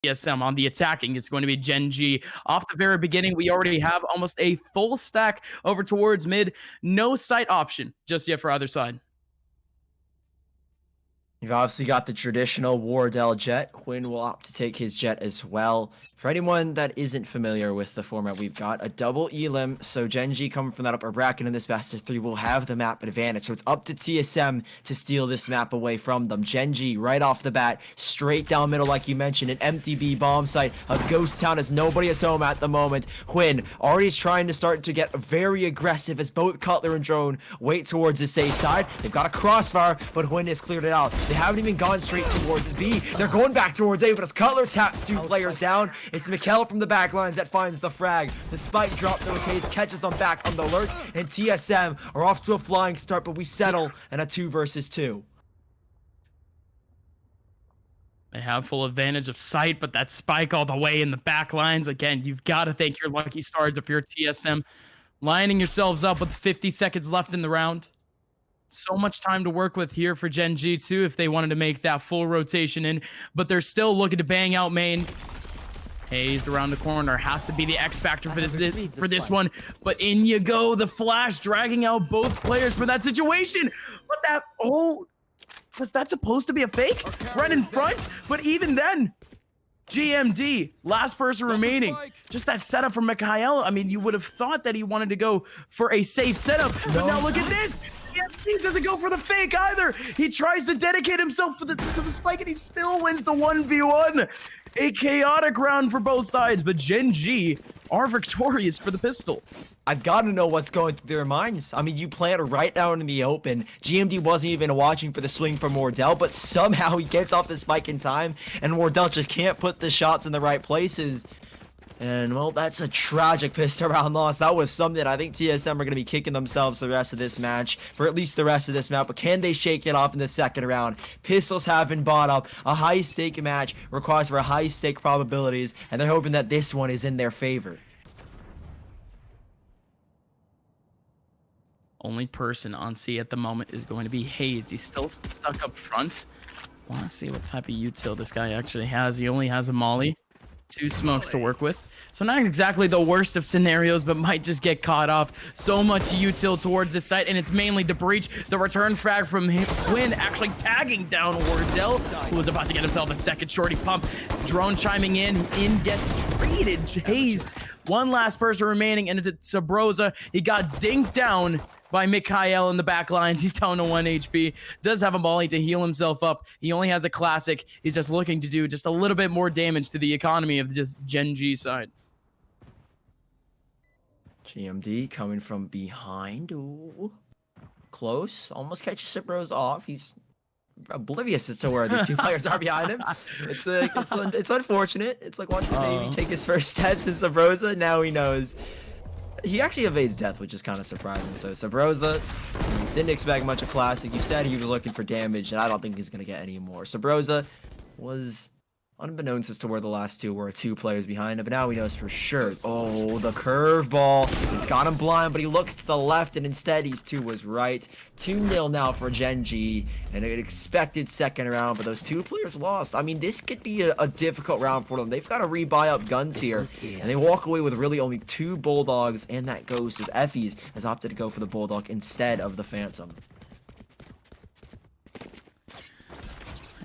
TSM. On the attacking, it's going to be Gen.G. Off the very beginning, we already have almost a full stack over towards mid. No sight option just yet for either side. You've obviously got the traditional Wardell Jett. huynh will opt to take his Jett as well. For anyone that isn't familiar with the format, we've got a double elim. So Gen.G coming from that upper bracket in this best of 3 will have the map advantage. So it's up to TSM to steal this map away from them. Gen.G right off the bat, straight down middle like you mentioned, an empty B bomb site, a ghost town as nobody is home at the moment. huynh already is trying to start to get very aggressive as both Cutler and Drone wait towards the safe side. They've got a crossfire, but huynh has cleared it out. They haven't even gone straight towards B. They're going back towards A, but as Cutler taps 2 players down, it's MkaeL from the backlines that finds the frag. The spike drop that was hazed catches them back on the alert, and TSM are off to a flying start, but we settle in a 2 versus 2. They have full advantage of sight, but that spike all the way in the back lines. Again, you've got to thank your lucky stars if you're TSM. Lining yourselves up with 50 seconds left in the round. So much time to work with here for Gen.G too if they wanted to make that full rotation in, but they're still looking to bang out main. Hazed around the corner, has to be the X factor for this one, but in you go, the flash dragging out both players for that situation. What that, oh, was that supposed to be a fake? Right in front, but even then, GMD, last person remaining. Just that setup from MkaeL. I mean, you would have thought that he wanted to go for a safe setup, but now look at this. He doesn't go for the fake either. He tries to dedicate himself to the spike, and he still wins the 1v1. A chaotic round for both sides, but Gen.G are victorious for the pistol. I've got to know what's going through their minds. I mean, you plant right down in the open. GMD wasn't even watching for the swing from Wardell, but somehow he gets off the spike in time, and Wardell just can't put the shots in the right places. And, well, that's a tragic pistol round loss. That was something I think TSM are going to be kicking themselves the rest of this match, for at least the rest of this map. But can they shake it off in the second round? Pistols have been bought up. A high-stake match requires for high-stake probabilities, and they're hoping that this one is in their favor. Only person on C at the moment is going to be hazed. He's still stuck up front. Want to see what type of util this guy actually has. He only has a molly. 2 smokes to work with. So not exactly the worst of scenarios, but might just get caught off. So much util towards this site, and it's mainly the breach. The return frag from huynh actually tagging down Wardell, who was about to get himself a second shorty pump. Drone chiming in gets treated, hazed. One last person remaining, and it's Subroza. He got dinked down by MkaeL in the back lines. He's down to 1 HP. Does have a molly to heal himself up. He only has a classic. He's just looking to do just a little bit more damage to the economy of this Gen.G side. GMD coming from behind. Ooh. Close. Almost catches Subroza off. He's oblivious as to where these 2 players are behind him. It's unfortunate. It's like watching the baby take his first steps in Subroza. Now he knows. He actually evades death, which is kind of surprising. So Subroza didn't expect much of Classic. You said he was looking for damage, and I don't think he's going to get any more. Subroza was unbeknownst as to where the last 2 were, 2 players behind him, but now he knows for sure. Oh, the curveball. It's got him blind, but he looks to the left, and instead he's 2 was right. 2-0 now for Gen.G, and an expected second round, but those 2 players lost. I mean, this could be a difficult round for them. They've got to rebuy up guns here, and they walk away with really only 2 Bulldogs, and that goes as effys has opted to go for the Bulldog instead of the Phantom.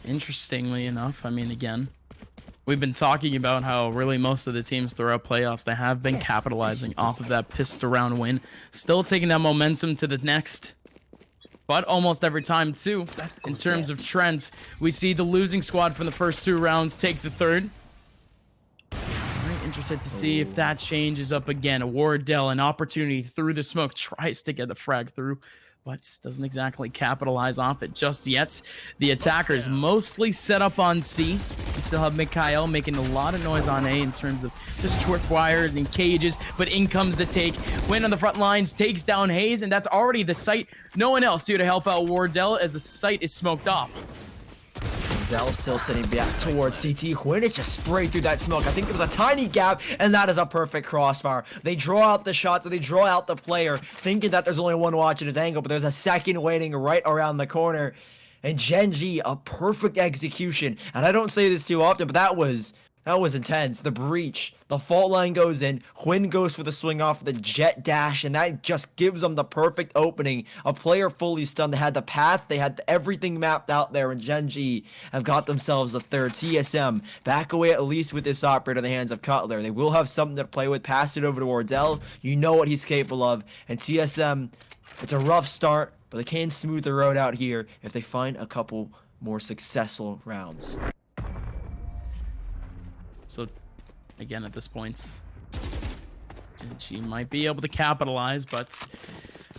Interestingly enough, I mean, again, we've been talking about how really most of the teams throughout playoffs, they have been capitalizing off of that pistol round win. Still taking that momentum to the next. But almost every time, too, in terms of trends, we see the losing squad from the first 2 rounds take the third. Very interested to see if that changes up again. Wardell, an opportunity through the smoke, tries to get the frag through, but doesn't exactly capitalize off it just yet. The attackers mostly set up on C. We still have MkaeL making a lot of noise on A in terms of just short wires and cages, but in comes the take. huynh on the front lines takes down hazed, and that's already the site. No one else here to help out Wardell as the site is smoked off. Wardell still sitting back towards CT. huynh is just sprayed through that smoke. I think there was a tiny gap, and that is a perfect crossfire. They draw out the shots, or they draw out the player, thinking that there's only one watching his angle, but there's a second waiting right around the corner. And Gen.G, a perfect execution. And I don't say this too often, but that was That was intense. The breach. The fault line goes in. huynh goes for the swing off the Jett dash, and that just gives them the perfect opening. A player fully stunned. They had the path. They had everything mapped out there, and Gen.G have got themselves a third. TSM back away at least with this operator in the hands of Cutler. They will have something to play with. Pass it over to Wardell. You know what he's capable of. And TSM, it's a rough start, but they can smooth the road out here if they find a couple more successful rounds. So, again, at this point, Gen.G might be able to capitalize, but,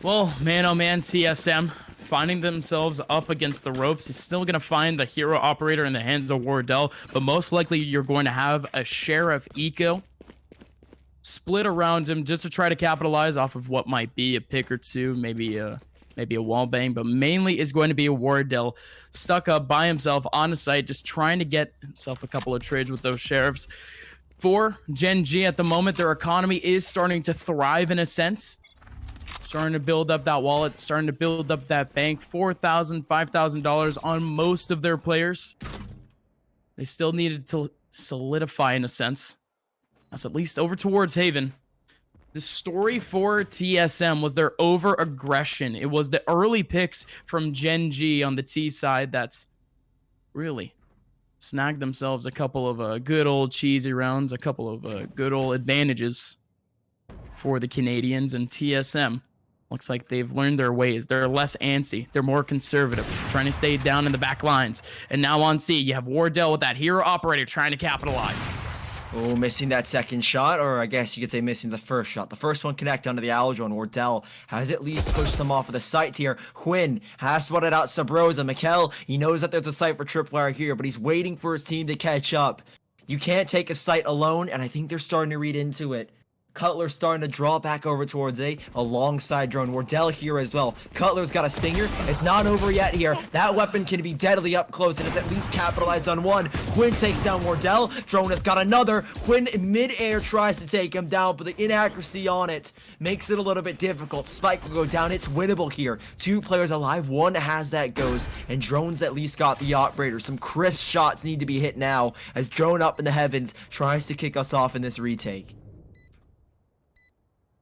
well, man, oh man, TSM finding themselves up against the ropes. He's still going to find the hero operator in the hands of Wardell, but most likely you're going to have a share of eco split around him just to try to capitalize off of what might be a pick or two, maybe a wall bang, but mainly is going to be a Wardell stuck up by himself on a site, just trying to get himself a couple of trades with those sheriffs. For Gen.G at the moment, their economy is starting to thrive in a sense. Starting to build up that wallet, starting to build up that bank. $4,000, $5,000 on most of their players. They still needed to solidify in a sense. That's at least over towards Haven. The story for TSM was their over-aggression. It was the early picks from Gen.G on the T side that's really snagged themselves a couple of good old cheesy rounds, a couple of good old advantages for the Canadians. And TSM looks like they've learned their ways. They're less antsy. They're more conservative, trying to stay down in the back lines. And now on C, you have Wardell with that hero operator trying to capitalize. Oh, missing that second shot, or I guess you could say missing the first shot. The first one connect onto the Owl drone. Wardell has at least pushed them off of the site here. huynh has spotted out Subroza. MkaeL, he knows that there's a site for Tripwire here, but he's waiting for his team to catch up. You can't take a site alone, and I think they're starting to read into it. Cutler's starting to draw back over towards A alongside drone. Wardell here as well. Cutler's got a stinger. It's not over yet here. That weapon can be deadly up close, and it's at least capitalized on one. huynh takes down Wardell. Drone has got another. huynh in mid-air tries to take him down, but the inaccuracy on it makes it a little bit difficult. Spike will go down. It's winnable here. Two players alive. One has that goes, and drone's at least got the operator. Some crisp shots need to be hit now as drone up in the heavens tries to kick us off in this retake.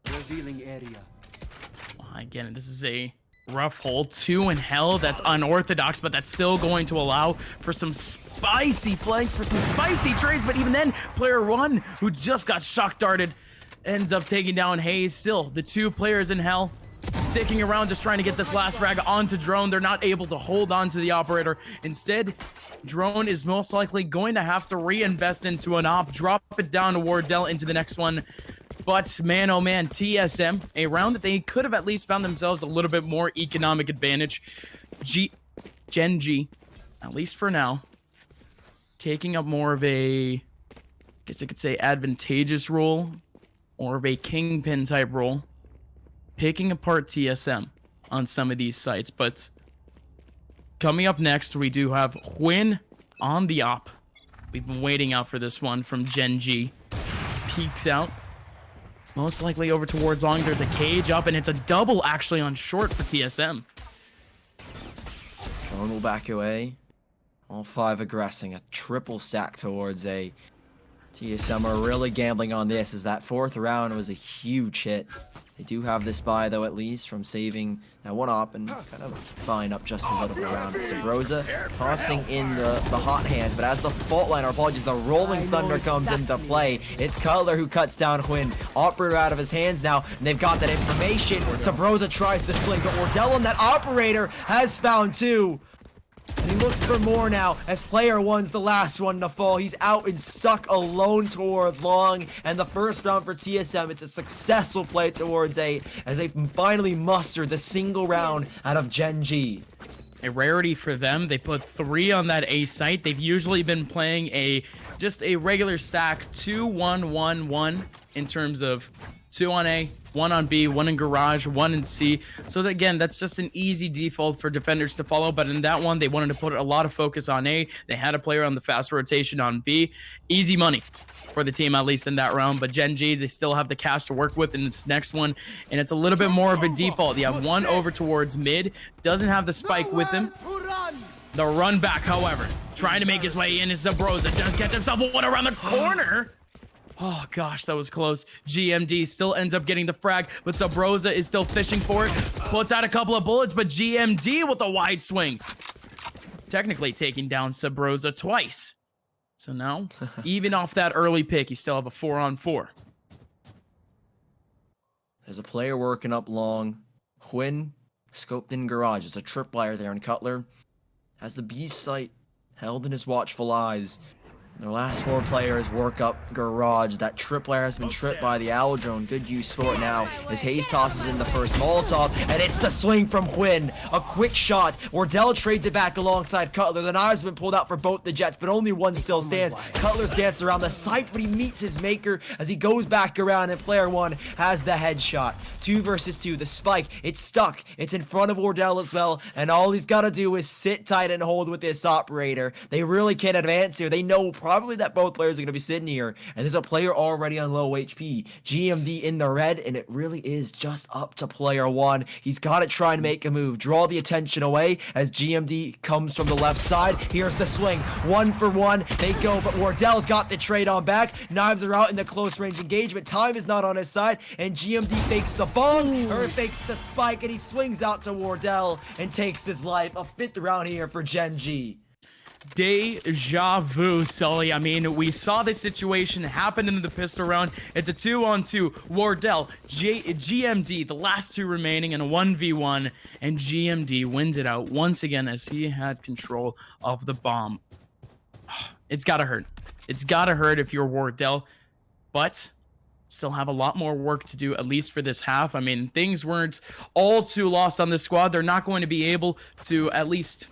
Revealing area. Again, this is a rough hole. 2 in hell. That's unorthodox, but that's still going to allow for some spicy flanks, for some spicy trades. But even then, player 1, who just got shock darted, ends up taking down hazed. Still, the 2 players in hell sticking around, just trying to get this last frag onto drone. They're not able to hold on to the operator. Instead, drone is most likely going to have to reinvest into an op, drop it down to Wardell into the next one. But man, oh man, TSM, a round that they could have at least found themselves a little bit more economic advantage. Gen.G, at least for now, taking up more of a, I guess I could say, advantageous role, or of a kingpin type role, picking apart TSM on some of these sites. But coming up next, we do have huynh on the op. We've been waiting out for this one from Gen.G. Peeks out. Most likely over towards long. There's a cage up, and it's a double actually on short for TSM. Drone will back away. All 5 aggressing. A triple sack towards A. TSM are really gambling on this, as that 4th round was a huge hit. They do have this buy, though, at least, from saving that one op and kind of buying up just a little bit around it. Subroza tossing in the hot hand, but as the fault line, or apologies, the rolling thunder comes into play, it's Cutler who cuts down huynh. Operator out of his hands now, and they've got that information. Subroza tries to swing, but Wardell and that operator has found 2. And he looks for more now, as player 1's the last one to fall. He's out and stuck alone towards long. And the first round for TSM, it's a successful play towards A, as they finally muster the single round out of Gen.G. A rarity for them. They put 3 on that A site. They've usually been playing just a regular stack 2-1-1-1 in terms of 2 on A, 1 on B, 1 in garage, 1 in C. So that, again, that's just an easy default for defenders to follow. But in that one, they wanted to put a lot of focus on A. They had a player on the fast rotation on B. Easy money for the team, at least in that round. But Gen.G, they still have the cash to work with in this next one. And it's a little bit more of a default. You have 1 over towards mid. Doesn't have the spike with him. The run back, however, trying to make his way in. Is Subroza does catch himself one around the corner. Oh gosh, that was close. GMD still ends up getting the frag, but Subroza is still fishing for it. Puts out a couple of bullets, but GMD with a wide swing. Technically taking down Subroza twice. So now, even off that early pick, you still have a 4-on-4. There's a player working up long. huynh scoped in garage. There's a tripwire there, and Cutler has the B site held in his watchful eyes. Their last 4 players work up garage. That tripwire has been tripped by the owl drone. Good use for it now as hazed tosses in the first Molotov, and it's the swing from huynh. A quick shot. Wardell trades it back alongside Cutler. The knives have been pulled out for both the Jetts, but only one still stands. Cutler's dancing around the site, but he meets his maker as he goes back around, and player 1 has the headshot. 2 versus 2. The spike, it's stuck. It's in front of Wardell as well, and all he's got to do is sit tight and hold with this operator. They really can't advance here. They know probably that both players are going to be sitting here, and there's a player already on low HP. GMD in the red, and it really is just up to player 1. He's got to try and make a move, draw the attention away as GMD comes from the left side. Here's the swing, 1 for 1. They go, but Wardell's got the trade on back. Knives are out in the close range engagement. Time is not on his side, and GMD fakes the bomb, or fakes the spike, and he swings out to Wardell and takes his life. A 5th round here for Gen.G. Deja vu, Sully. I mean, we saw this situation happen in the pistol round. It's a 2-on-2. Wardell, GMD, the last 2 remaining in a 1v1, and GMD wins it out once again as he had control of the bomb. It's gotta hurt. It's gotta hurt if you're Wardell, but still have a lot more work to do, at least for this half. I mean, things weren't all too lost on this squad. They're not going to be able to at least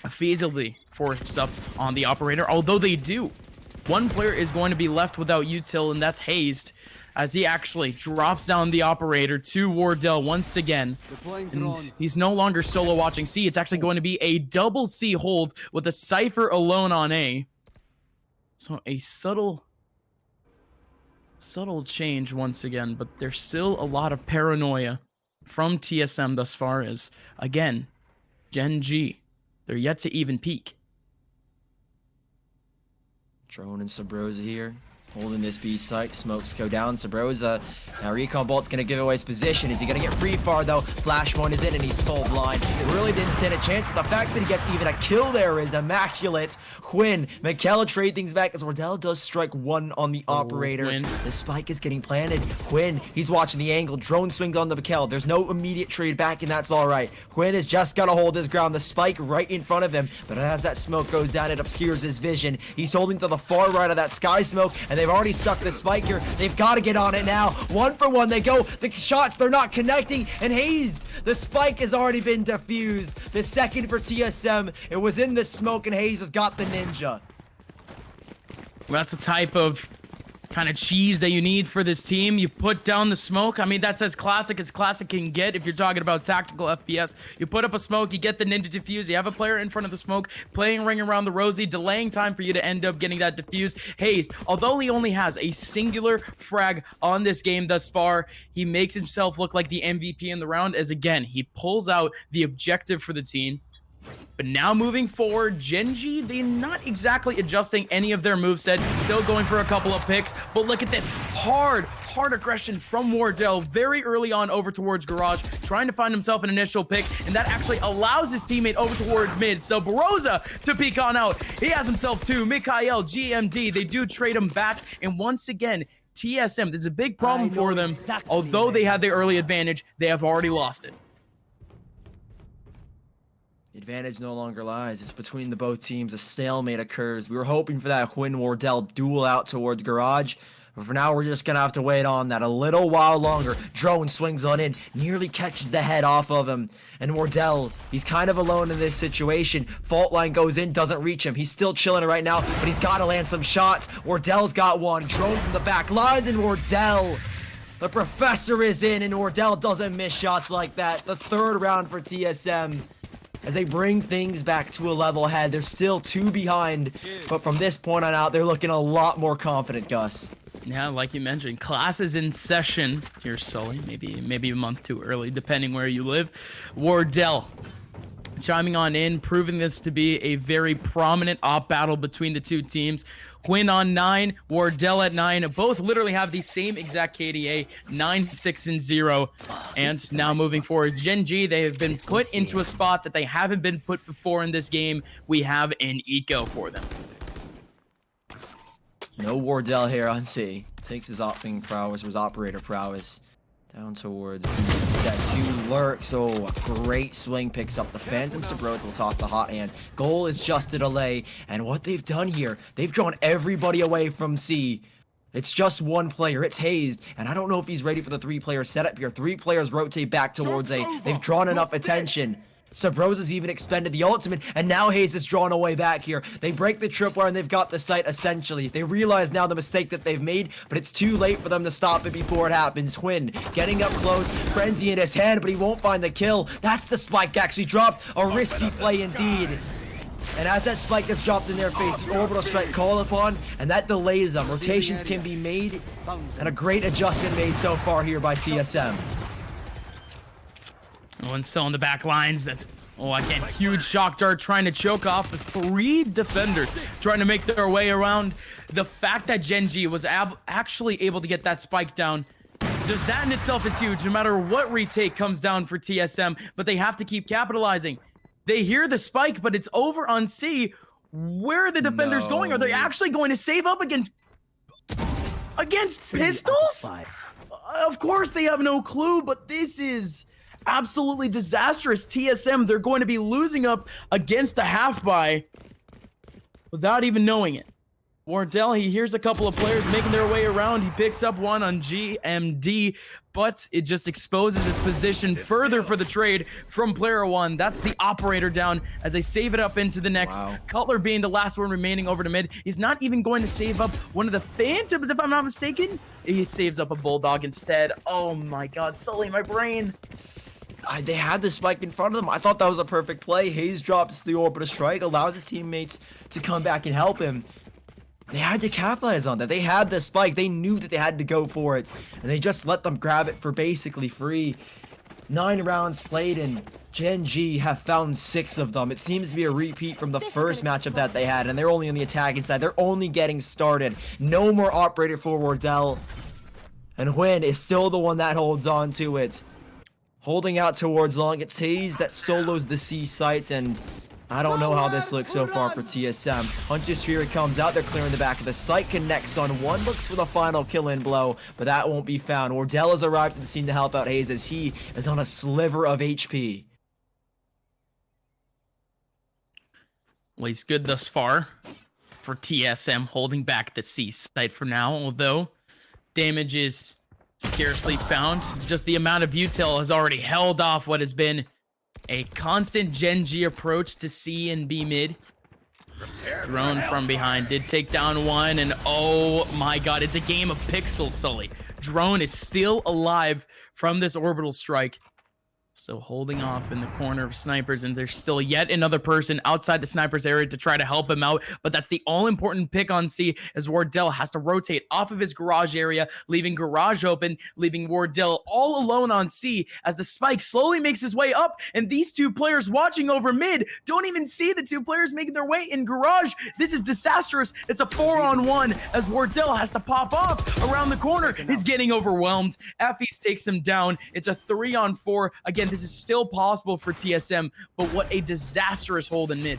feasibly force up on the operator, although they do. One player is going to be left without util, and that's hazed, as he actually drops down the operator to Wardell once again. And he's no longer solo watching C. It's actually going to be a double C hold with a Cypher alone on A. So a subtle change once again, but there's still a lot of paranoia from TSM thus far, as again, Gen.G, they're yet to even peak. Drone and Subroza here, holding this B site. Smokes go down. Subroza. Now Recon Bolt's going to give away his position. Is he going to get free far though? Flash one is in and he's full blind. It really didn't stand a chance, but the fact that he gets even a kill there is immaculate. huynh, MkaeL trade things back as Wardell does strike 1 on the operator. The spike is getting planted. huynh, he's watching the angle. Drone swings on the MkaeL. There's no immediate trade back, and that's all right. huynh has just got to hold his ground. The spike right in front of him, but as that smoke goes down, it obscures his vision. He's holding to the far right of that sky smoke, and they've already stuck the spike here. They've got to get on it now. 1 for 1 they go. The shots, they're not connecting, and hazed. The spike has already been defused. The second for TSM. It was in the smoke, and hazed has got the ninja. That's the type of kind of cheese that you need for this team. You put down the smoke. I mean, that's as classic can get if you're talking about tactical FPS. You put up a smoke, you get the ninja defuse, you have a player in front of the smoke, playing ring around the rosy, delaying time for you to end up getting that defuse. hazed, although he only has a singular frag on this game thus far, he makes himself look like the MVP in the round, as again, he pulls out the objective for the team. But now moving forward, Gen.G, they're not exactly adjusting any of their moveset, still going for a couple of picks, but look at this, hard aggression from Wardell very early on over towards garage, trying to find himself an initial pick, and that actually allows his teammate over towards mid. Subroza to peek on out. He has himself 2, MkaeL, GMD, they do trade him back, and once again, TSM, this is a big problem for them. Although they had the early advantage, they have already lost it. The advantage no longer lies. It's between the both teams. A stalemate occurs. We were hoping for that huynh Wardell duel out towards garage. But for now, we're just going to have to wait on that a little while longer. Drone swings on in, nearly catches the head off of him. And Wardell, he's kind of alone in this situation. Fault line goes in, doesn't reach him. He's still chilling right now, but he's got to land some shots. Wardell's got one. Drone from the back lines, and Wardell. The professor is in, and Wardell doesn't miss shots like that. The 3rd round for TSM. As they bring things back to a level head. They're still 2 behind, but from this point on out, they're looking a lot more confident, Gus. Yeah, like you mentioned, class is in session here, Sully. Maybe a month too early, depending where you live. Wardell chiming on in, proving this to be a very prominent op battle between the two teams. huynh on 9, Wardell at 9. Both literally have the same exact KDA, 9, 6, and 0. And now moving forward, Gen.G, they have been put into a spot that they haven't been put before in this game. We have an eco for them. No Wardell here on C. Takes his opting prowess, his operator prowess. Down towards step 2 lurks. Oh, great swing, picks up the Phantom. Subroza will toss the hot hand. Goal is just a delay. And what they've done here, they've drawn everybody away from C. It's just one player. It's hazed. And I don't know if he's ready for the 3-player setup here. 3 players rotate back towards A. They've drawn enough attention. Subroza's even expended the ultimate, and now hazed is drawn away back here. They break the tripwire and they've got the site essentially. They realize now the mistake that they've made, but it's too late for them to stop it before it happens. huynh getting up close, frenzy in his hand, but he won't find the kill. That's the spike actually dropped. A risky play indeed. And as that spike gets dropped in their face, the orbital strike called upon, and that delays them. Rotations can be made, and a great adjustment made so far here by TSM. One still on the back lines. That's, oh, again, huge shock dart trying to choke off the 3 defenders, trying to make their way around. The fact that Gen.G was actually able to get that spike down, just that in itself is huge, no matter what retake comes down for TSM, but they have to keep capitalizing. They hear the spike, but it's over on C. Where are the defenders going? Are they actually going to save up against pistols? Of course they have no clue, but this is absolutely disastrous. TSM, they're going to be losing up against a half buy without even knowing it. Wardell, he hears a couple of players making their way around. He picks up one on GMD, but it just exposes his position further for the trade from player 1. That's the operator down as they save it up into the next. Wow. Cutler being the last one remaining over to mid. He's not even going to save up one of the Phantoms, if I'm not mistaken. He saves up a Bulldog instead. Oh my God, Sully, my brain. They had the spike in front of them. I thought that was a perfect play. hazed drops the orbital strike, allows his teammates to come back and help him. They had to capitalize on that. They had the spike. They knew that they had to go for it. And they just let them grab it for basically free. 9 rounds played, and Gen.G have found 6 of them. It seems to be a repeat from the first matchup that they had, and they're only on the attacking side. They're only getting started. No more operator for Wardell. And huynh is still the one that holds on to it. Holding out towards long. It's hazed that solos the C site, and I don't know how this looks so far for TSM. Hunter Sphere comes out, they're clearing the back of the site, connects on one, looks for the final kill-in blow, but that won't be found. Wardell has arrived at the scene to help out hazed as he is on a sliver of HP. Well, he's good thus far for TSM, holding back the C site for now, although damage is scarcely found. Just the amount of util has already held off what has been a constant Gen.G approach to C and B mid. Drone from behind did take down one, and oh my God, it's a game of pixels, Sully. Drone is still alive from this orbital strike. So holding off in the corner of snipers, and there's still yet another person outside the sniper's area to try to help him out. But that's the all-important pick on C, as Wardell has to rotate off of his garage area, leaving garage open, leaving Wardell all alone on C as the spike slowly makes his way up. And these 2 players watching over mid don't even see the 2 players making their way in garage. This is disastrous. It's a 4-on-1 as Wardell has to pop off around the corner. He's getting overwhelmed. effys takes him down. It's a 3-on-4. Again, this is still possible for TSM, but what a disastrous hold in mid.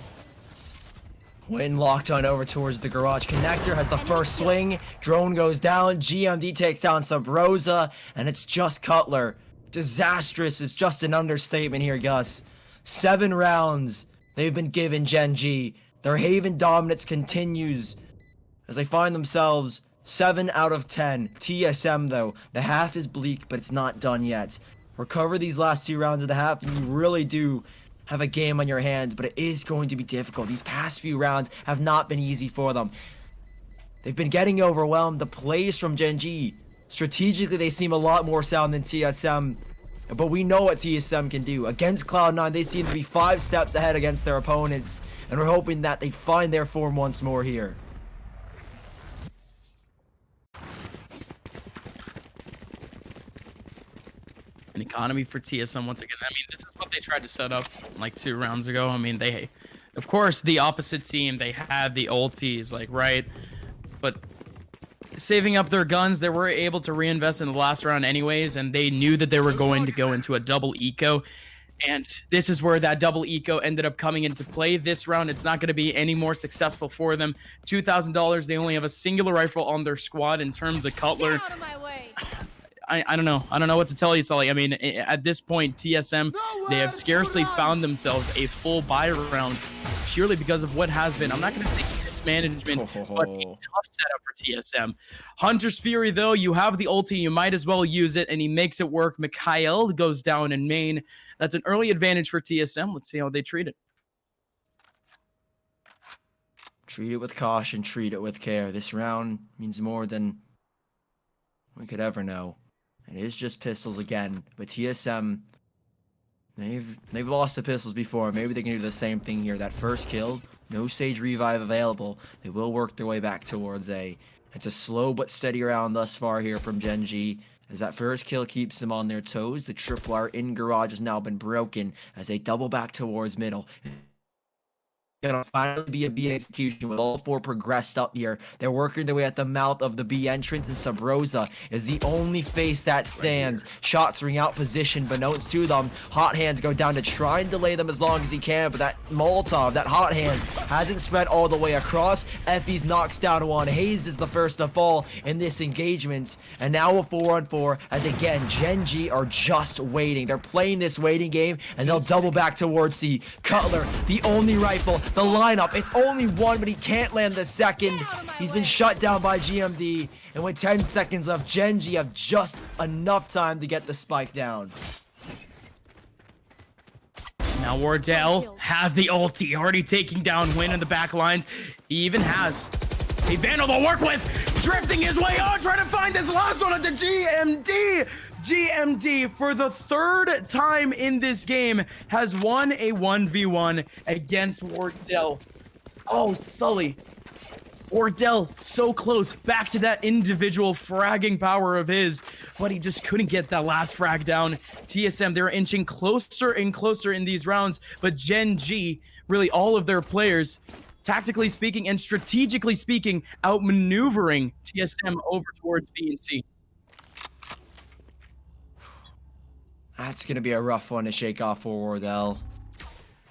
huynh locked on over towards the garage connector, has the first swing. Drone goes down. GMD takes down Subroza, and it's just Cutler. Disastrous is just an understatement here, Gus. 7 rounds they've been given Gen.G. Their Haven dominance continues as they find themselves 7 out of 10. TSM, though, the half is bleak, but it's not done yet. Recover these last 2 rounds of the half, and you really do have a game on your hands, but it is going to be difficult. These past few rounds have not been easy for them. They've been getting overwhelmed. The plays from Gen.G, strategically, they seem a lot more sound than TSM, but we know what TSM can do. Against Cloud9, they seem to be 5 steps ahead against their opponents, and we're hoping that they find their form once more here. An economy for TSM once again. I mean, this is what they tried to set up like 2 rounds ago. I mean, they, of course, the opposite team, they had the ultis, like, right? But saving up their guns, they were able to reinvest in the last round anyways, and they knew that they were going to go into a double eco. And this is where that double eco ended up coming into play. This round, it's not going to be any more successful for them. $2,000. They only have a singular rifle on their squad in terms of Cutler. Get out of my way. I don't know. I don't know what to tell you, Sully. I mean, at this point, TSM, they have scarcely found themselves a full buy round purely because of what has been, I'm not going to say mismanagement, but a tough setup for TSM. Hunter's Fury, though, you have the ulti, you might as well use it, and he makes it work. MkaeL goes down in main. That's an early advantage for TSM. Let's see how they treat it. Treat it with caution, treat it with care. This round means more than we could ever know. It is just pistols again, but TSM, they've lost the pistols before. Maybe they can do the same thing here. That first kill, no Sage revive available. They will work their way back towards A. It's a slow but steady round thus far here from Gen.G. As that first kill keeps them on their toes, the tripwire in garage has now been broken as they double back towards middle. Gonna finally be a B execution with all 4 progressed up here. They're working their way at the mouth of the B entrance, and Subroza is the only face that stands. Shots ring out position, but notes to them. Hot Hands go down to try and delay them as long as he can, but that Molotov, that Hot Hands, hasn't spread all the way across. effys knocks down one. Hazed is the first to fall in this engagement, and now a 4-on-4 as again Gen.G are just waiting. They're playing this waiting game, and they'll double back towards C. Cutler, the only rifle. The lineup, it's only one, but he can't land the second. He's been shut down by GMD, and with 10 seconds left, Gen.G have just enough time to get the spike down. Now Wardell has the ulti, already taking down huynh in the back lines. He even has a Vandal to work with, drifting his way on, trying to find this last one into GMD. GMD, for the 3rd time in this game, has won a 1v1 against Wardell. Oh, Sully. Wardell, so close, back to that individual fragging power of his, but he just couldn't get that last frag down. TSM, they're inching closer and closer in these rounds, but Gen.G, really all of their players, tactically speaking and strategically speaking, outmaneuvering TSM over towards B and C. That's going to be a rough one to shake off for Wardell.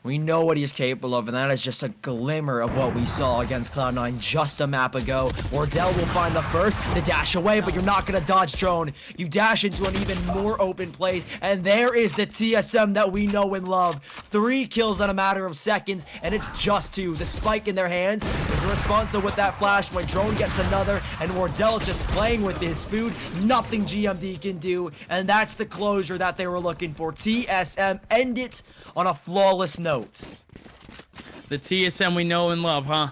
We know what he's capable of, and that is just a glimmer of what we saw against Cloud9 just a map ago. Wardell will find the first, the dash away, but you're not going to dodge drone. You dash into an even more open place, and there is the TSM that we know and love. 3 kills in a matter of seconds, and it's just 2. The spike in their hands is responsible with that flash when drone gets another, and Wardell's just playing with his food. Nothing GMD can do, and that's the closure that they were looking for. TSM end it on a flawless note. The TSM we know and love, huh?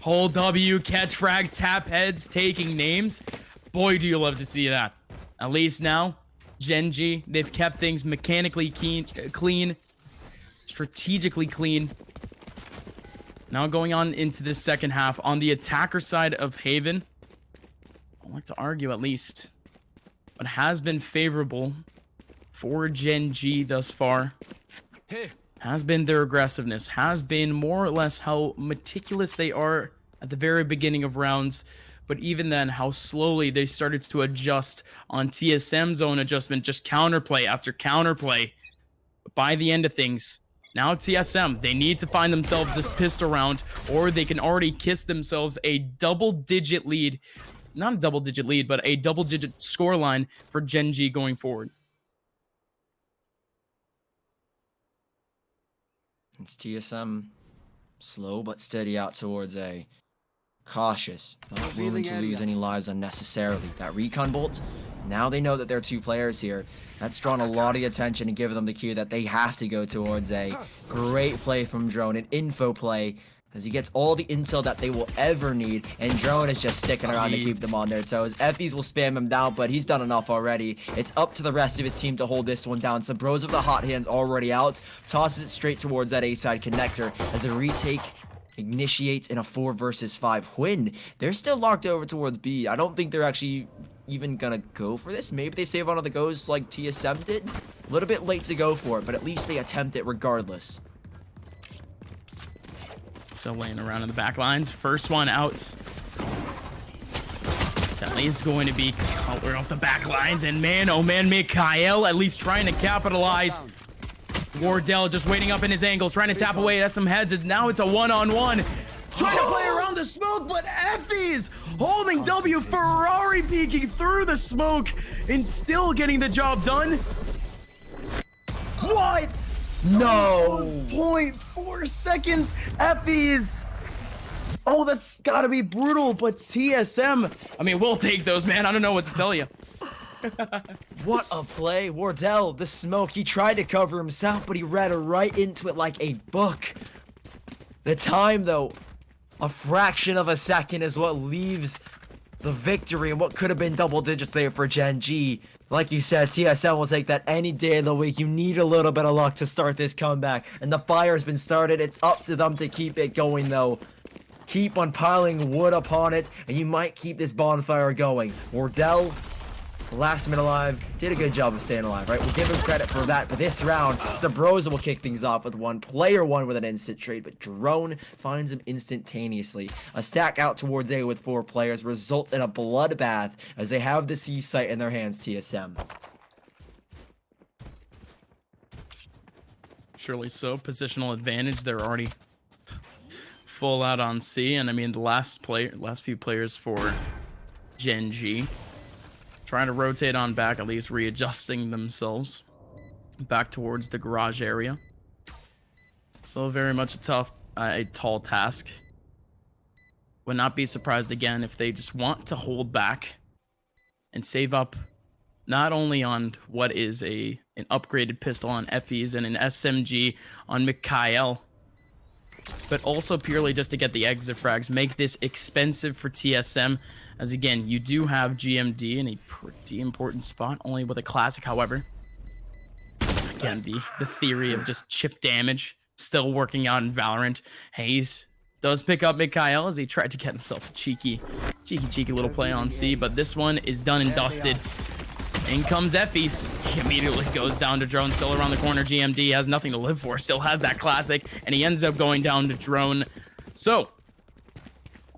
Hold W, catch frags, tap heads, taking names. Boy, do you love to see that. At least now, Gen.G, they've kept things mechanically clean, strategically clean. Now going on into this second half, on the attacker side of Haven, I'd like to argue at least, but has been favorable for Gen.G thus far. Has been their aggressiveness, has been more or less how meticulous they are at the very beginning of rounds, but even then, how slowly they started to adjust on TSM's own adjustment, just counterplay after counterplay. But by the end of things, now TSM, they need to find themselves this pistol round, or they can already kiss themselves a double-digit lead. Not a double-digit lead, but a double-digit scoreline for Gen.G going forward. It's TSM slow but steady out towards A. Cautious, not willing to lose any lives unnecessarily. That recon bolt, now they know that there are 2 players here. That's drawn a lot of attention and given them the cue that they have to go towards A. Great play from Drone, an info play, as he gets all the intel that they will ever need, and Drone is just sticking around to keep them on their toes. effys will spam him down, but he's done enough already. It's up to the rest of his team to hold this one down. Subroza with the hot hands already out, tosses it straight towards that A-side connector as a retake initiates in a 4 versus 5. huynh, they're still locked over towards B. I don't think they're actually even gonna go for this. Maybe they save one of the goes like TSM did. A little bit late to go for it, but at least they attempt it regardless. So laying around in the back lines. First one out. Sally is going to be color off the back lines. And man, oh man, MkaeL at least trying to capitalize. Wardell just waiting up in his angle, trying to tap away at some heads. And now it's a one-on-one. Trying to play around the smoke, but effys holding W. Ferrari peeking through the smoke and still getting the job done. What? No. 0.4 seconds. effys. Oh, that's gotta be brutal, but TSM. I mean, we'll take those, man. I don't know what to tell you. What a play. Wardell, the smoke, he tried to cover himself, but he read right into it like a book. The time, though, a fraction of a second is what leaves the victory and what could have been double digits there for Gen.G. Like you said, TSM will take that any day of the week. You need a little bit of luck to start this comeback. And the fire's been started. It's up to them to keep it going, though. Keep on piling wood upon it, and you might keep this bonfire going. Wardell, last minute alive, did a good job of staying alive, right? We'll give him credit for that. But this round, Subroza will kick things off with player one with an instant trade, but Drone finds him instantaneously. A stack out towards A with 4 players results in a bloodbath as they have the C site in their hands, TSM. Surely so. Positional advantage. They're already full out on C, and I mean the last few players for Gen.G trying to rotate on back, at least readjusting themselves back towards the garage area. So very much a tall task. Would not be surprised again if they just want to hold back and save up not only on what is an upgraded pistol on effys and an SMG on MkaeL, but also purely just to get the exit frags, make this expensive for TSM, as again, you do have GMD in a pretty important spot, only with a classic, however. Again, the theory of just chip damage still working out in Valorant. Hazed does pick up MkaeL as he tried to get himself a cheeky little play on C, but this one is done and dusted. In comes effys. He immediately goes down to Drone, still around the corner. GMD has nothing to live for, still has that classic, and he ends up going down to Drone. So,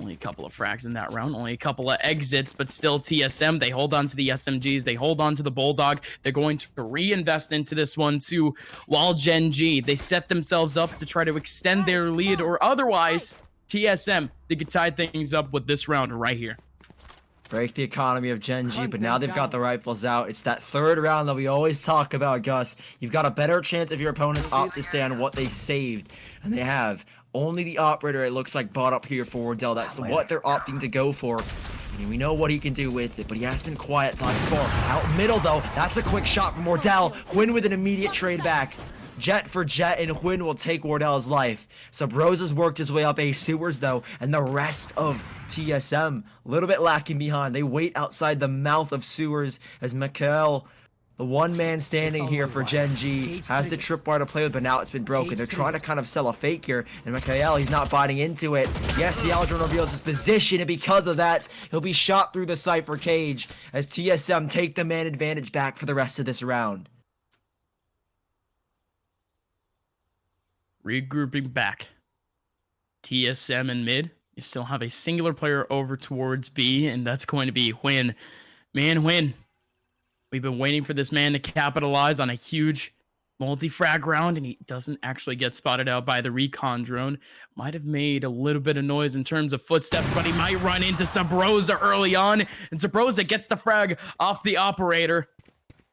only a couple of frags in that round, only a couple of exits, but still TSM, they hold on to the SMGs, they hold on to the Bulldog. They're going to reinvest into this one too, while Gen.G, they set themselves up to try to extend their lead, or otherwise, TSM, they could tie things up with this round right here. Break the economy of Gen.G, but now they've got the rifles out. It's that third round that we always talk about, Gus. You've got a better chance if your opponents opt to stay on what they saved, and they have. Only the operator, it looks like, bought up here for Wardell. That's what they're opting to go for. I mean, we know what he can do with it, but he has been quiet thus far. Out middle, though, that's a quick shot from Wardell. huynh with an immediate trade back. Jett for Jett, and huynh will take Wardell's life. Subroza's worked his way up A sewers, though, and the rest of TSM, a little bit lacking behind. They wait outside the mouth of sewers as MkaeL, the one man standing here for Gen.G, has the tripwire to play with, but now it's been broken. They're trying to kind of sell a fake here, and MkaeL, he's not biting into it. Yes, the Aldrin reveals his position, and because of that, he'll be shot through the Cypher cage as TSM take the man advantage back for the rest of this round. Regrouping back. TSM in mid. You still have a singular player over towards B, and that's going to be huynh. Man, huynh. We've been waiting for this man to capitalize on a huge multi-frag round, and he doesn't actually get spotted out by the recon drone. Might have made a little bit of noise in terms of footsteps, but he might run into Subroza early on, and Subroza gets the frag off the operator.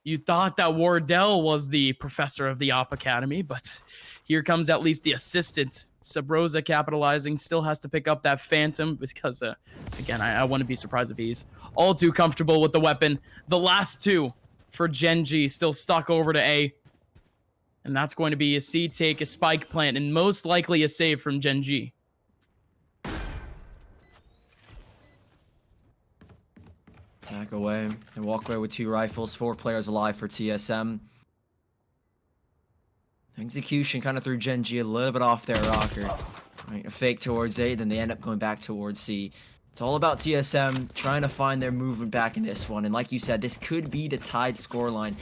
You thought that Wardell was the professor of the Op Academy, but here comes at least the assistant. Subroza capitalizing, still has to pick up that Phantom because, again, I wouldn't be surprised if he's all too comfortable with the weapon. The last two for Gen.G still stuck over to A. And that's going to be a C take, a spike plant, and most likely a save from Gen.G. Back away and walk away with 2 rifles, 4 players alive for TSM. Execution kind of threw Gen.G a little bit off their rocker. Right, a fake towards A, then they end up going back towards C. It's all about TSM trying to find their movement back in this one. And like you said, this could be the tied scoreline.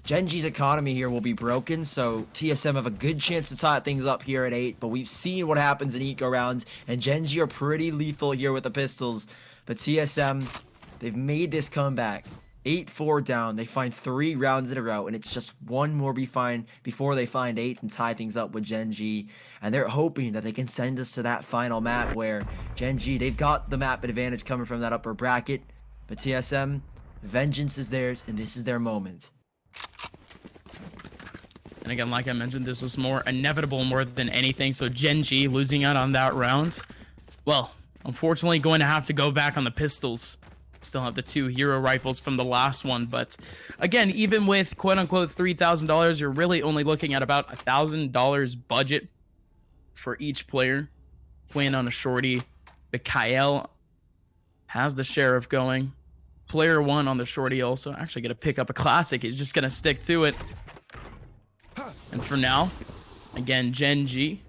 Gen.G's economy here will be broken, so TSM have a good chance to tie things up here at 8, but we've seen what happens in eco rounds, and Gen.G are pretty lethal here with the pistols. But TSM, they've made this comeback. 8-4 down, they find 3 rounds in a row, and it's just one more before they find 8 and tie things up with Gen.G. And they're hoping that they can send us to that final map where Gen.G, they've got the map advantage coming from that upper bracket, but TSM, vengeance is theirs, and this is their moment. And again, like I mentioned, this was more inevitable more than anything. So Gen.G losing out on that round, well, unfortunately going to have to go back on the pistols. Still have the 2 hero rifles from the last one. But again, even with quote-unquote $3,000, you're really only looking at about $1,000 budget for each player. Playing on a shorty. MkaeL has the sheriff going. Player 1 on the shorty also. Actually going to pick up a classic. He's just going to stick to it. And for now, again, Gen.G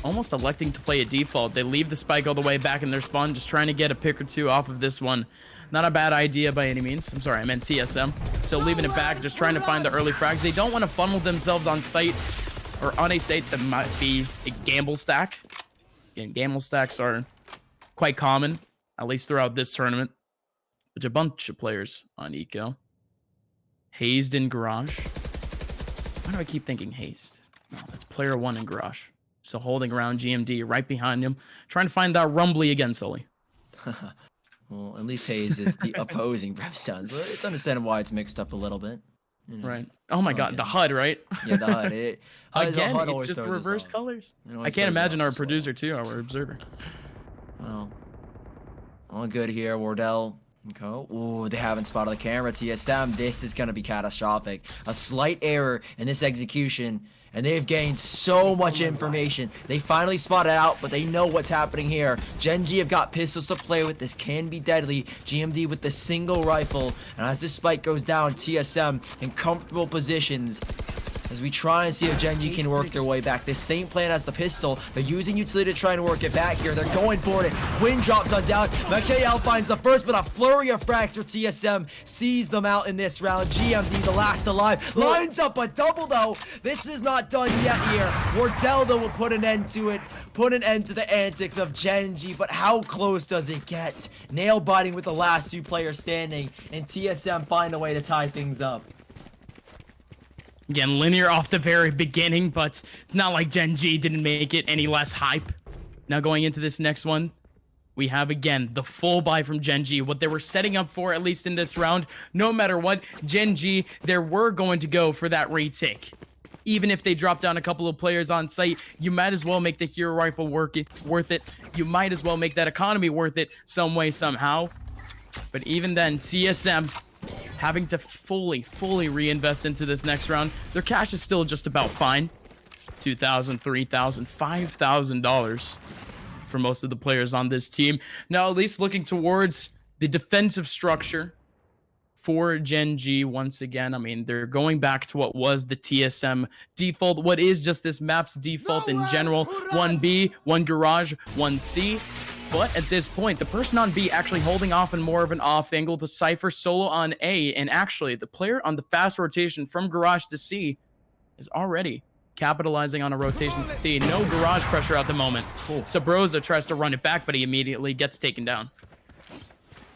almost electing to play a default. They leave the spike all the way back in their spawn, just trying to get a pick or 2 off of this one. Not a bad idea by any means. I'm sorry, I meant TSM. Still leaving it back, just trying to find the early frags. They don't want to funnel themselves on site or on a site that might be a gamble stack. Again, gamble stacks are quite common, at least throughout this tournament. Which a bunch of players on eco. Hazed in garage. Why do I keep thinking hazed? No, that's player 1 in garage. So holding around GMD right behind him. Trying to find that rumbly again, Sully. Well, at least Hayes is the opposing Brimstone. So it's understandable why it's mixed up a little bit. You know, right. Oh my god, the HUD, right? Yeah, the HUD. Again, it's just reverse colors. I can't imagine our producer too, our observer. Well, all good here, Wardell. Okay. Ooh, they haven't spotted the camera. TSM, this is going to be catastrophic. A slight error in this execution, and they've gained so much information. They finally spotted out, but they know what's happening here. Gen.G have got pistols to play with. This can be deadly. GMD with the single rifle. And as this spike goes down, TSM in comfortable positions as we try and see if Gen.G can work their way back. This same plan as the pistol. They're using utility to try and work it back here. They're going for it. huynh drops on down. MkaeL finds the first, but a flurry of frags for TSM sees them out in this round. GMD, the last alive, lines up a double though. This is not done yet here. Wardell though will put an end to it. Put an end to the antics of Gen.G, but how close does it get? Nail biting with the last 2 players standing, and TSM find a way to tie things up. Again, linear off the very beginning, but it's not like Gen.G didn't make it any less hype. Now going into this next one, we have again the full buy from Gen.G. What they were setting up for, at least in this round, no matter what, Gen.G, they were going to go for that retake. Even if they drop down a couple of players on site, you might as well make the hero rifle worth it. You might as well make that economy worth it some way, somehow. But even then, TSM having to fully reinvest into this next round. Their cash is still just about fine. $2,000, $3,000, $5,000 for most of the players on this team. Now, at least looking towards the defensive structure for Gen.G once again. I mean, they're going back to what was the TSM default. What is just this map's default in general. 1B, 1 garage, 1C. But at this point, the person on B actually holding off in more of an off angle to Cypher solo on A. And actually, the player on the fast rotation from garage to C is already capitalizing on a rotation to C. No garage pressure at the moment. Subroza tries to run it back, but he immediately gets taken down.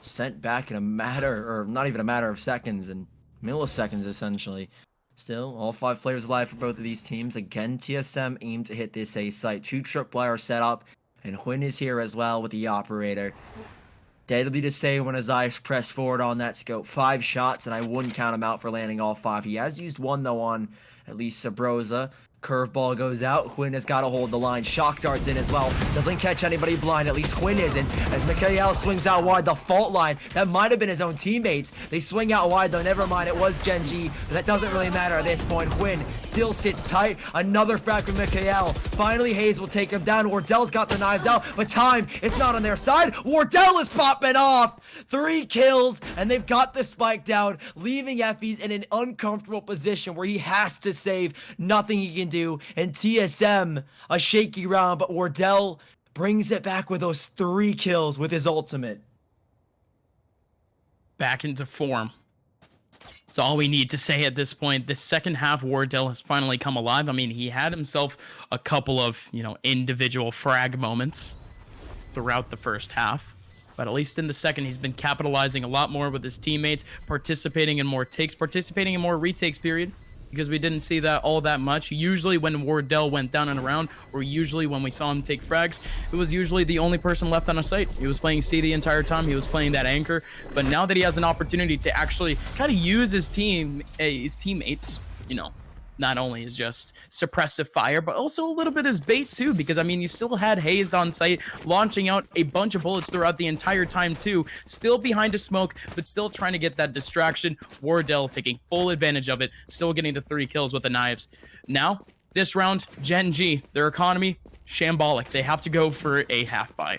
Sent back in a matter, or not even a matter of seconds, and milliseconds essentially. Still, all 5 players alive for both of these teams. Again, TSM aim to hit this A site. 2 tripwire setup. And huynh is here as well with the operator. Deadly to say when his eyes press forward on that scope. 5 shots, and I wouldn't count him out for landing all 5. He has used 1 though on at least Subroza. Curveball goes out. huynh has got to hold the line. Shock darts in as well. Doesn't catch anybody blind. At least huynh isn't. As MkaeL swings out wide, the fault line. That might have been his own teammates. They swing out wide though. Never mind. It was Gen.G. But that doesn't really matter at this point. huynh still sits tight. Another frag from MkaeL. Finally, Hayes will take him down. Wardell's got the knives out. But time is not on their side. Wardell is popping off. 3 kills. And they've got the spike down. Leaving effys in an uncomfortable position where he has to save. Nothing he can do. And TSM, a shaky round, but Wardell brings it back with those 3 kills with his ultimate. Back into form. That's all we need to say at this point. The second half, Wardell has finally come alive. I mean, he had himself a couple of, individual frag moments throughout the first half. But at least in the second, he's been capitalizing a lot more with his teammates, participating in more takes, participating in more retakes, period. Because we didn't see that all that much. Usually when Wardell went down and around, or usually when we saw him take frags, it was usually the only person left on a site. He was playing C the entire time. He was playing that anchor. But now that he has an opportunity to actually kind of use his teammates, not only is just suppressive fire, but also a little bit as bait too, because I mean, you still had hazed on site, launching out a bunch of bullets throughout the entire time too, still behind a smoke, but still trying to get that distraction. Wardell taking full advantage of it, still getting the 3 kills with the knives. Now, this round, Gen.G, their economy, shambolic. They have to go for a half buy.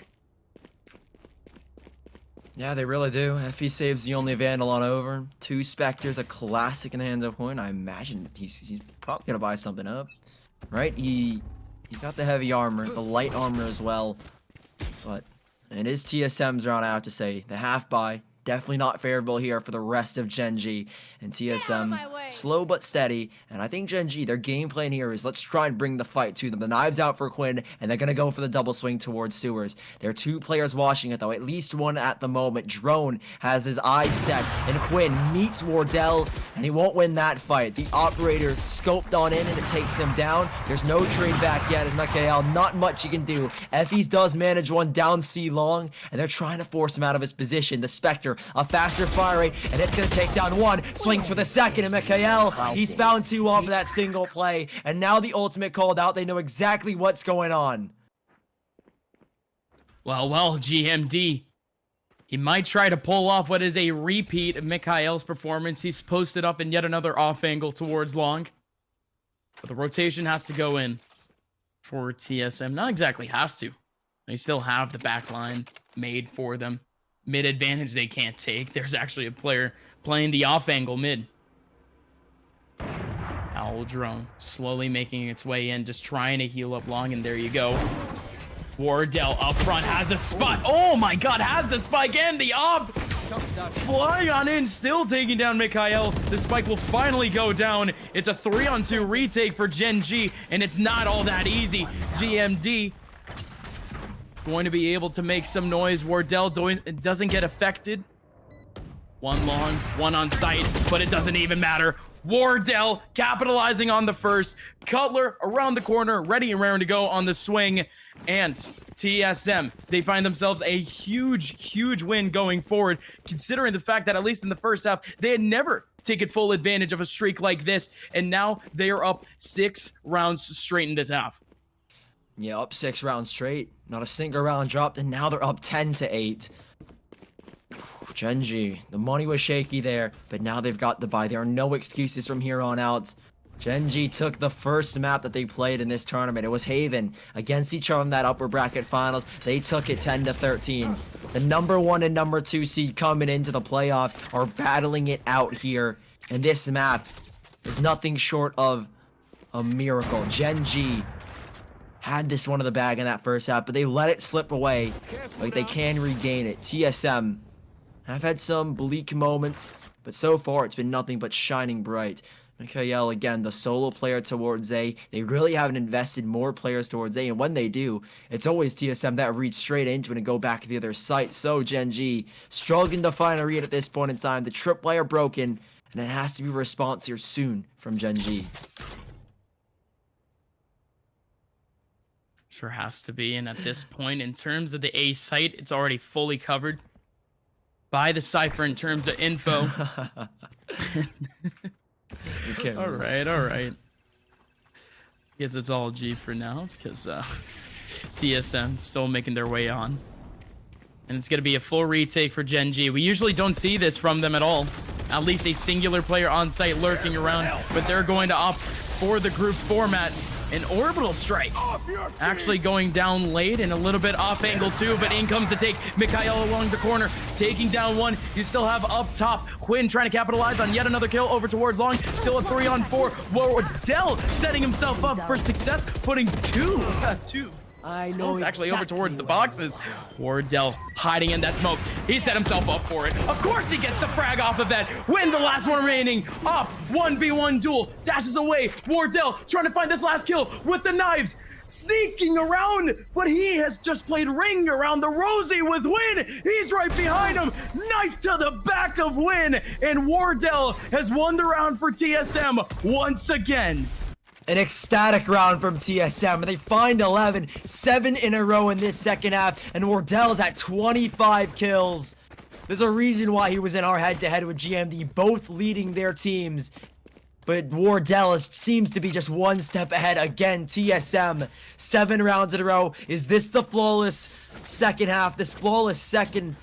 Yeah, they really do. effys saves the only Vandal on over. 2 Spectres, a classic in the hands of huynh. I imagine he's probably gonna buy something up, right? He's got the heavy armor, the light armor as well. But in his TSM's round, I have to say, the half buy, definitely not favorable here for the rest of Gen.G. And TSM, slow but steady. And I think Gen.G, their game plan here is let's try and bring the fight to them. The knives out for huynh, and they're going to go for the double swing towards sewers. There are 2 players watching it, though. At least one at the moment. Drone has his eyes set, and huynh meets Wardell, and he won't win that fight. The operator scoped on in, and it takes him down. There's no trade back yet as MkaeL. Not much he can do. effys does manage one down C long, and they're trying to force him out of his position. The Spectre, a faster fire rate, and it's going to take down 1. Swings for the second, and MkaeL, he's found 2 off of that single play, and now the ultimate called out. They know exactly what's going on. Well, GMD. He might try to pull off what is a repeat of MkaeL's performance. He's posted up in yet another off angle towards long. But the rotation has to go in for TSM. Not exactly has to. They still have the back line made for them. Mid advantage they can't take. There's actually a player playing the off angle mid. Owl drone slowly making its way in, just trying to heal up long, and there you go. Wardell up front has the spot. Oh my god, has the spike and the op. Flying on in, still taking down MkaeL. The spike will finally go down. It's a 3-on-2 retake for Gen.G, and it's not all that easy. GMD going to be able to make some noise. Wardell doesn't get affected. 1 long, 1 on site, but it doesn't even matter. Wardell capitalizing on the first. Cutler around the corner, ready and raring to go on the swing. And TSM, they find themselves a huge win going forward, considering the fact that at least in the first half, they had never taken full advantage of a streak like this. And now they are up 6 rounds straight in this half. Yeah, up 6 rounds straight. Not a single round dropped, and now they're up 10-8. Gen.G, the money was shaky there, but now they've got the buy. There are no excuses from here on out. Gen.G took the first map that they played in this tournament. It was Haven against each other in that upper bracket finals. They took it 10-13. The number 1 and number 2 seed coming into the playoffs are battling it out here. And this map is nothing short of a miracle. Gen.G had this one in the bag in that first half, but they let it slip away. Like they can regain it. TSM have had some bleak moments, but so far it's been nothing but shining bright. MkaeL, again, the solo player towards A. They really haven't invested more players towards A, and when they do, it's always TSM that reach straight into it and go back to the other site. So Gen.G struggling to find a read at this point in time. The tripwire broken, and it has to be a response here soon from Gen.G. Sure has to be, and at this point, in terms of the A site, it's already fully covered by the Cypher in terms of info. All right. Guess it's all G for now, because TSM still making their way on. And it's going to be a full retake for Gen.G. We usually don't see this from them at all. At least a singular player on site lurking around, but they're going to opt for the group format. An orbital strike actually going down late and a little bit off angle too, but in comes the take. MkaeL along the corner, taking down 1. You still have up top huynh trying to capitalize on yet another kill over towards long. Still a 3-on-4. Wardell setting himself up for success, putting 2 I know It's actually over exactly towards the where boxes. Wardell hiding in that smoke. He set himself up for it. Of course he gets the frag off of that. Win the last one remaining. Up 1v1 duel. Dashes away. Wardell trying to find this last kill with the knives. Sneaking around, but he has just played ring around the rosy with Win. He's right behind him. Knife to the back of Win. And Wardell has won the round for TSM once again. An ecstatic round from TSM, and they find 11, 7 in a row in this second half, and Wardell's at 25 kills. There's a reason why he was in our head-to-head with GMD, both leading their teams. But Wardell seems to be just one step ahead. Again, TSM, 7 rounds in a row. Is this the flawless second half? This flawless second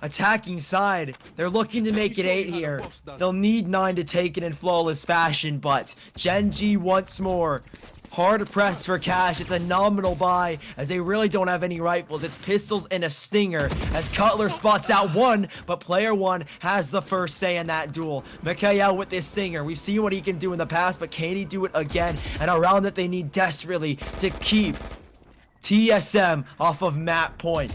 attacking side? They're looking to make it 8 here. They'll need 9 to take it in flawless fashion, but Gen.G once more. Hard pressed for cash. It's a nominal buy as they really don't have any rifles. It's pistols and a stinger as Cutler spots out one, but player one has the first say in that duel. MkaeL with this stinger. We've seen what he can do in the past, but can he do it again? And a round that they need desperately to keep TSM off of map point.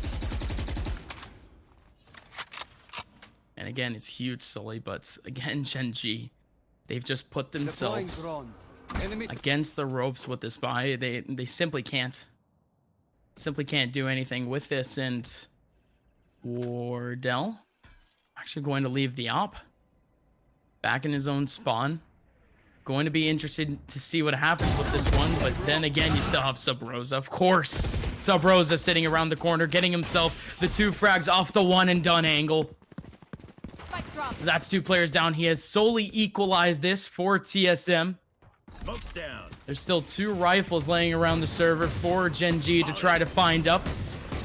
And again, it's huge, Sully, but again, Gen.G, they've just put themselves against the ropes with this buy. They simply can't do anything with this. And Wardell actually going to leave the op back in his own spawn. Going to be interested to see what happens with this one, but then again, you still have Subroza, of course. Subroza sitting around the corner, getting himself the 2 frags off the one and done angle. So that's 2 players down. He has solely equalized this for TSM. Smoke's down. There's still 2 rifles laying around the server for Gen.G to try to find up.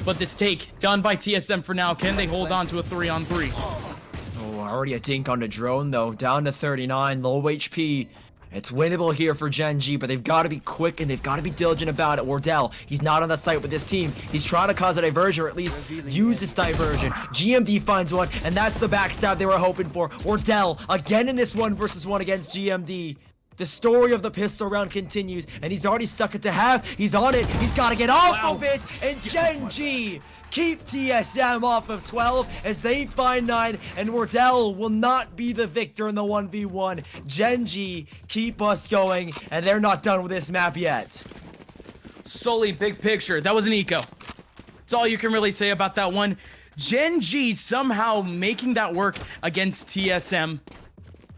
But this take done by TSM for now. Can they hold on to a 3-on-3? Oh, already a dink on the drone though. Down to 39, low HP. It's winnable here for Gen.G, but they've got to be quick and they've got to be diligent about it. Wardell, he's not on the site with this team. He's trying to cause a diversion, or at least use this diversion. GMD finds one, and that's the backstab they were hoping for. Wardell, again in this 1v1 against GMD. The story of the pistol round continues, and he's already stuck it to half. He's on it. He's got to get off of it, and Gen.G keep TSM off of 12 as they find 9, and Wardell will not be the victor in the 1v1. Gen.G keep us going, and they're not done with this map yet. Solely big picture. That was an eco. That's all you can really say about that one. Gen.G somehow making that work against TSM.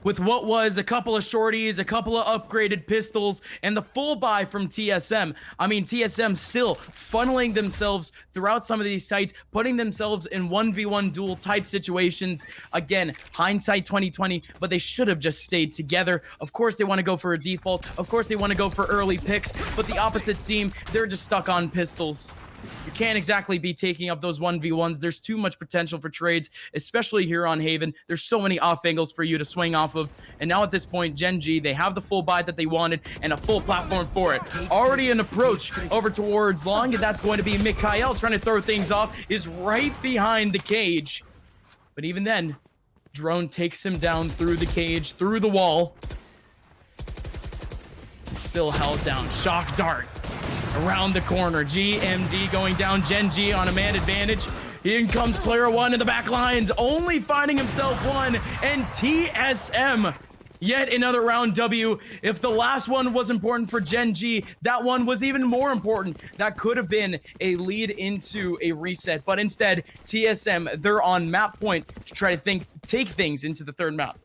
With what was a couple of shorties, a couple of upgraded pistols, and the full buy from TSM. I mean, TSM still funneling themselves throughout some of these sites, putting themselves in 1v1 duel type situations. Again, hindsight 2020, but they should have just stayed together. Of course, they want to go for a default. Of course, they want to go for early picks, but the opposite team, they're just stuck on pistols. You can't exactly be taking up those 1v1s. There's too much potential for trades, especially here on Haven. There's so many off angles for you to swing off of. And now at this point, Gen.G, they have the full buy that they wanted and a full platform for it. Already an approach over towards long, and that's going to be MkaeL trying to throw things off, is right behind the cage. But even then, drone takes him down through the cage, through the wall. Still held down. Shock dart around the corner. GMD going down. Gen.G on a man advantage. In comes player one in the back lines, only finding himself one, and TSM yet another round W. If the last one was important for Gen.G, that one was even more important. That could have been a lead into a reset, but instead TSM, they're on map point to try to take things into the third map.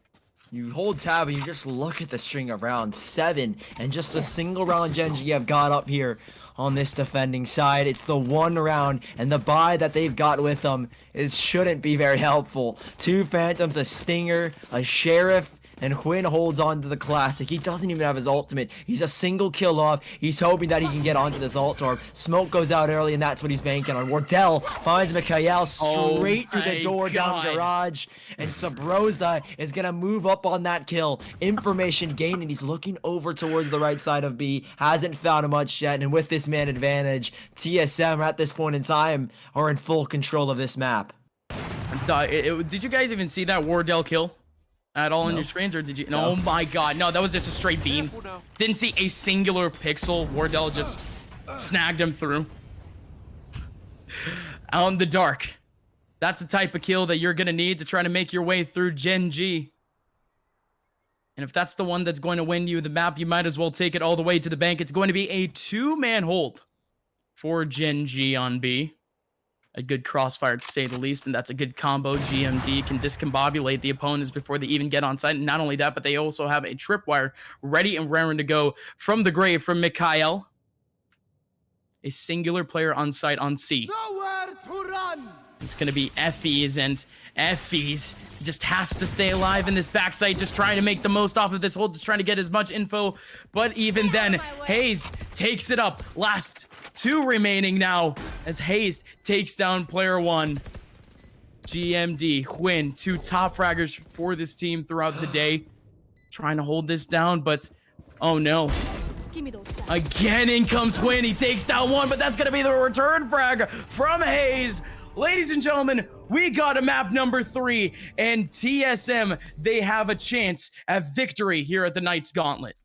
You hold tab and you just look at the string of rounds, 7, and just the single round Gen.G have got up here on this defending side. It's the one round, and the buy that they've got with them shouldn't be very helpful. 2 Phantoms, a Stinger, a Sheriff, and huynh holds on to the classic. He doesn't even have his ultimate. He's a single kill off. He's hoping that he can get onto this ult orb. Smoke goes out early, and that's what he's banking on. Wardell finds MkaeL straight through the door down garage, and Subroza is gonna move up on that kill. Information gained, and he's looking over towards the right side of B. Hasn't found much yet, and with this man advantage, TSM at this point in time are in full control of this map. Did you guys even see that Wardell kill at all on your screens, or did you? No. Oh my god, no, that was just a straight beam. Didn't see a singular pixel. Wardell just snagged him through. out in the dark. That's the type of kill that you're going to need to try to make your way through Gen.G. And if that's the one that's going to win you the map, you might as well take it all the way to the bank. It's going to be a 2-man hold for Gen.G on B. A good crossfire to say the least, and that's a good combo. GMD can discombobulate the opponents before they even get on site. And not only that, but they also have a tripwire ready and raring to go from the grave from MkaeL. A singular player on site on C. Nowhere to run. It's going to be effys, and effys just has to stay alive in this backside, just trying to make the most off of this hold, just trying to get as much info. But even then, hazed takes it up. Last 2 remaining now as hazed takes down player 1. GMD, huynh, 2 top fraggers for this team throughout the day. Trying to hold this down, but oh no. Again, in comes huynh. He takes down 1, but that's going to be the return frag from hazed. Ladies and gentlemen, we got a map number 3, and TSM, they have a chance at victory here at the Knight's Gauntlet.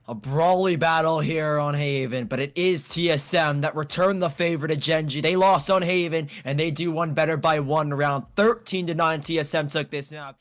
A brawly battle here on Haven, but it is TSM that returned the favor to Gen.G. They lost on Haven, and they do one better by 1 round. 13-9 TSM took this map.